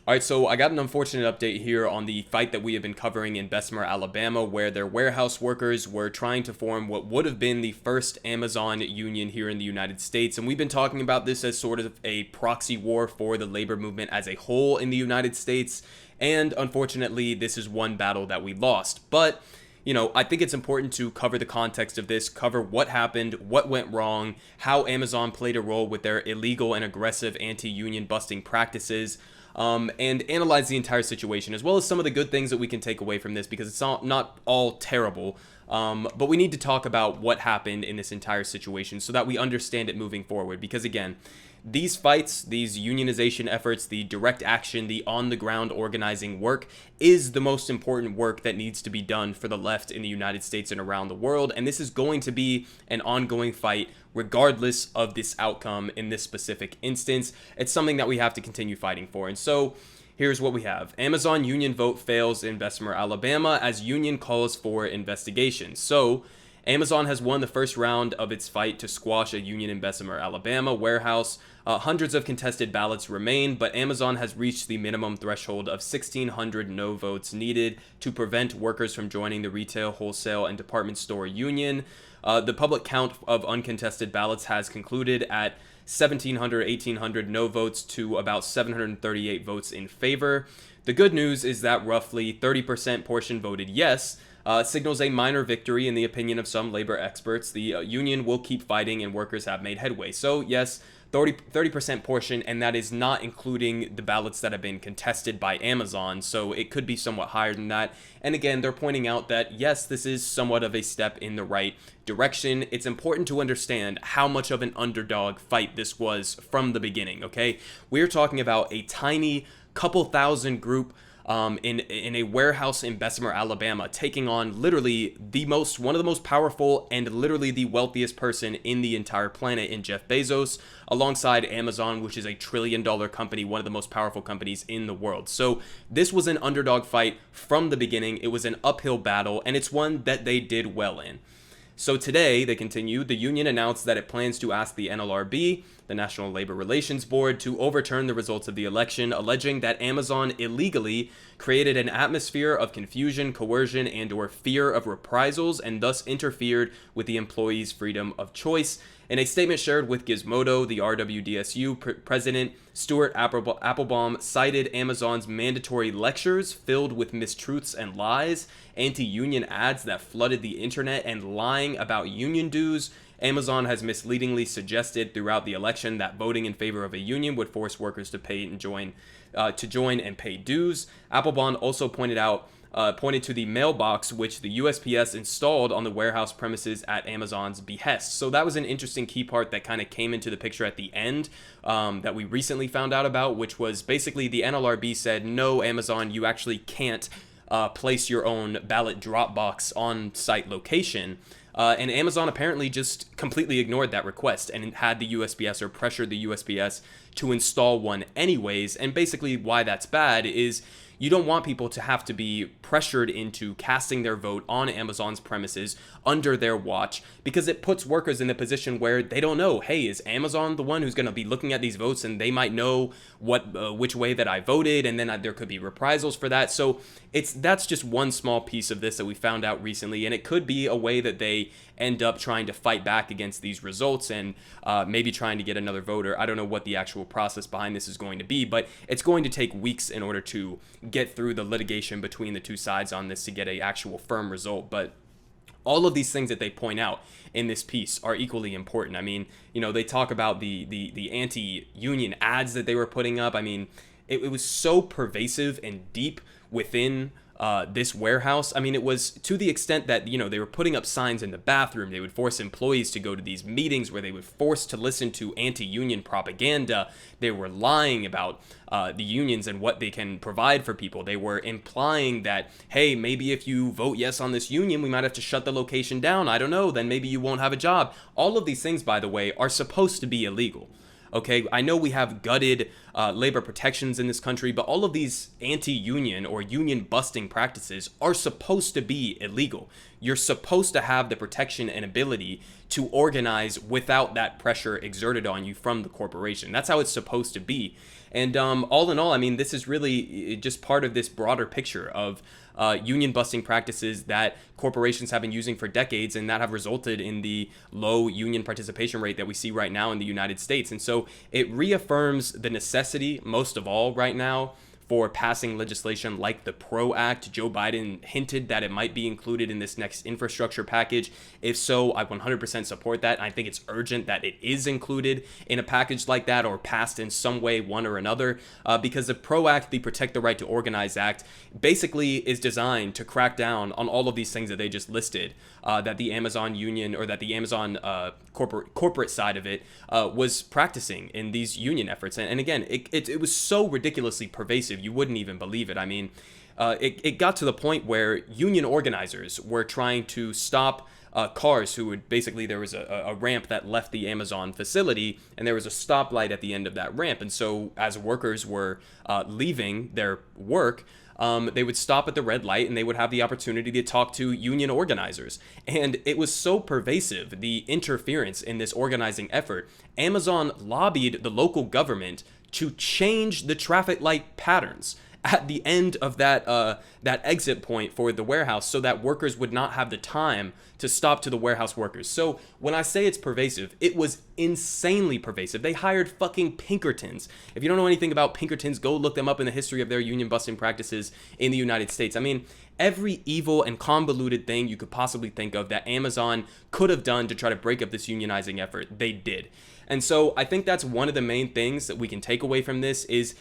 All right, so I got an unfortunate update here on the fight that we have been covering in Bessemer, Alabama, where their warehouse workers were trying to form what would have been the first Amazon union here in the United States. And we've been talking about this as sort of a proxy war for the labor movement as a whole in the United States. And unfortunately, this is one battle that we lost. But I think it's important to cover the context of this, cover what happened, what went wrong, how Amazon played a role with their illegal and aggressive anti-union busting practices, and analyze the entire situation, as well as some of the good things that we can take away from this, because it's not all terrible. But we need to talk about what happened in this entire situation so that we understand it moving forward. Because again, these fights, these unionization efforts, the direct action, the on-the-ground organizing work is the most important work that needs to be done for the left in the United States and around the world. And this is going to be an ongoing fight regardless of this outcome in this specific instance. It's something that we have to continue fighting for. And so here's what we have. Amazon union vote fails in Bessemer, Alabama as union calls for investigation. So Amazon has won the first round of its fight to squash a union in Bessemer, Alabama warehouse. Hundreds of contested ballots remain, but Amazon has reached the minimum threshold of 1,600 no votes needed to prevent workers from joining the retail, wholesale, and department store union. The public count of uncontested ballots has concluded at 1,700, 1,800 no votes to about 738 votes in favor. The good news is that roughly 30% portion voted yes, signals a minor victory in the opinion of some labor experts. The union will keep fighting and workers have made headway. So yes, 30% portion, and that is not including the ballots that have been contested by Amazon, so it could be somewhat higher than that. And again, they're pointing out that yes, this is somewhat of a step in the right direction. It's important to understand how much of an underdog fight this was from the beginning, okay? We're talking about a tiny couple thousand group in a warehouse in Bessemer, Alabama, taking on literally one of the most powerful and literally the wealthiest person in the entire planet in Jeff Bezos, alongside Amazon, which is a $1 trillion company, one of the most powerful companies in the world. So this was an underdog fight from the beginning. It was an uphill battle, and it's one that they did well in. So today, they continue, the union announced that it plans to ask the NLRB, the National Labor Relations Board, to overturn the results of the election, alleging that Amazon illegally created an atmosphere of confusion, coercion, and/or fear of reprisals, and thus interfered with the employees' freedom of choice. In a statement shared with Gizmodo, the RWDSU president, Stuart Applebaum, cited Amazon's mandatory lectures filled with mistruths and lies, anti-union ads that flooded the internet, and lying about union dues. Amazon has misleadingly suggested throughout the election that voting in favor of a union would force workers to join and pay dues. Applebaum also pointed to the mailbox which the USPS installed on the warehouse premises at Amazon's behest. So that was an interesting key part that kind of came into the picture at the end that we recently found out about, which was basically the NLRB said, no, Amazon, you actually can't place your own ballot drop box on site location. And Amazon apparently just completely ignored that request and had the USPS or pressured the USPS to install one anyways. And basically why that's bad is you don't want people to have to be pressured into casting their vote on Amazon's premises under their watch, because it puts workers in the position where they don't know, hey, is Amazon the one who's going to be looking at these votes, and they might know which way that I voted, and then there could be reprisals for that. So that's just one small piece of this that we found out recently, and it could be a way that they end up trying to fight back against these results and maybe trying to get another voter. I don't know what the actual process behind this is going to be, but it's going to take weeks in order to get through the litigation between the two sides on this to get an actual firm result. But all of these things that they point out in this piece are equally important. I mean, they talk about the anti-union ads that they were putting up. I mean, it was so pervasive and deep within this warehouse. I mean, it was to the extent that, they were putting up signs in the bathroom. They would force employees to go to these meetings where they were forced to listen to anti-union propaganda. They were lying about the unions and what they can provide for people. They were implying that, hey, maybe if you vote yes on this union, we might have to shut the location down. I don't know. Then maybe you won't have a job. All of these things, by the way, are supposed to be illegal. Okay, I know we have gutted labor protections in this country, but all of these anti-union or union busting practices are supposed to be illegal. You're supposed to have the protection and ability to organize without that pressure exerted on you from the corporation. That's how it's supposed to be. And all in all, I mean, this is really just part of this broader picture of union busting practices that corporations have been using for decades and that have resulted in the low union participation rate that we see right now in the United States. And so it reaffirms the necessity, most of all right now, for passing legislation like the PRO Act. Joe Biden hinted that it might be included in this next infrastructure package. If so, I 100% support that. I think it's urgent that it is included in a package like that or passed in some way, one or another, because the PRO Act, the Protect the Right to Organize Act, basically is designed to crack down on all of these things that they just listed, that the Amazon union or that the Amazon corporate side of it was practicing in these union efforts. And again, it was so ridiculously pervasive, you wouldn't even believe it. I mean, it got to the point where union organizers were trying to stop cars who would basically, there was a ramp that left the Amazon facility and there was a stoplight at the end of that ramp. And so as workers were leaving their work, they would stop at the red light and they would have the opportunity to talk to union organizers. And it was so pervasive, the interference in this organizing effort. Amazon lobbied the local government to change the traffic light patterns at the end of that exit point for the warehouse so that workers would not have the time to stop to the warehouse workers. So when I say it's pervasive, it was insanely pervasive. They hired fucking Pinkertons. If you don't know anything about Pinkertons, go look them up in the history of their union busting practices in the United States. I mean, every evil and convoluted thing you could possibly think of that Amazon could have done to try to break up this unionizing effort, they did. And so I think that's one of the main things that we can take away from this is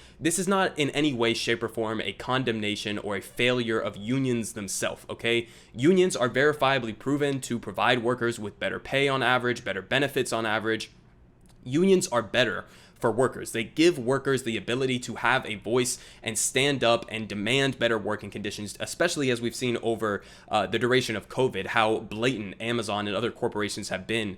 not in any way, shape, or form a condemnation or a failure of unions themselves, okay? Unions are verifiably proven to provide workers with better pay on average, better benefits on average. Unions are better for workers. They give workers the ability to have a voice and stand up and demand better working conditions, especially as we've seen over the duration of COVID, how blatant Amazon and other corporations have been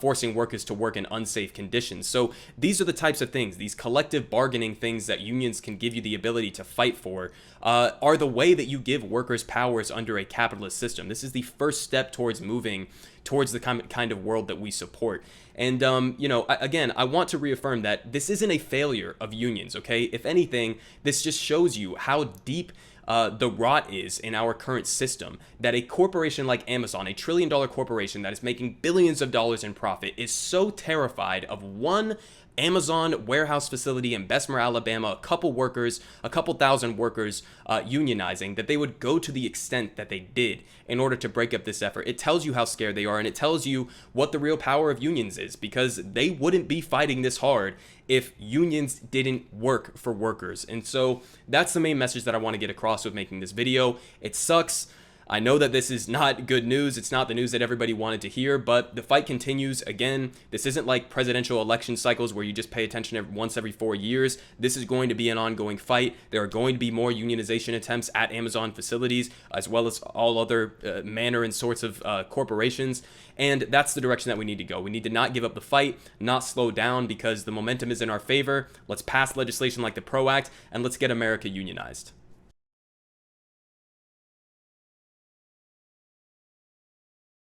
forcing workers to work in unsafe conditions. So these are the types of things, these collective bargaining things that unions can give you the ability to fight for, are the way that you give workers powers under a capitalist system. This is the first step towards moving towards the kind of world that we support. And, again, I want to reaffirm that this isn't a failure of unions, okay? If anything, this just shows you how deep the rot is in our current system, that a corporation like Amazon, a $1 trillion corporation that is making billions of dollars in profit, is so terrified of one Amazon warehouse facility in Bessemer, Alabama, a couple thousand workers unionizing, that they would go to the extent that they did in order to break up this effort. It tells you how scared they are, and it tells you what the real power of unions is, because they wouldn't be fighting this hard if unions didn't work for workers. And so that's the main message that I want to get across with making this video. It sucks. I know that this is not good news. It's not the news that everybody wanted to hear, but the fight continues. Again, this isn't like presidential election cycles where you just pay attention once every 4 years. This is going to be an ongoing fight. There are going to be more unionization attempts at Amazon facilities, as well as all other manner and sorts of corporations. And that's the direction that we need to go. We need to not give up the fight, not slow down, because the momentum is in our favor. Let's pass legislation like the PRO Act, and let's get America unionized.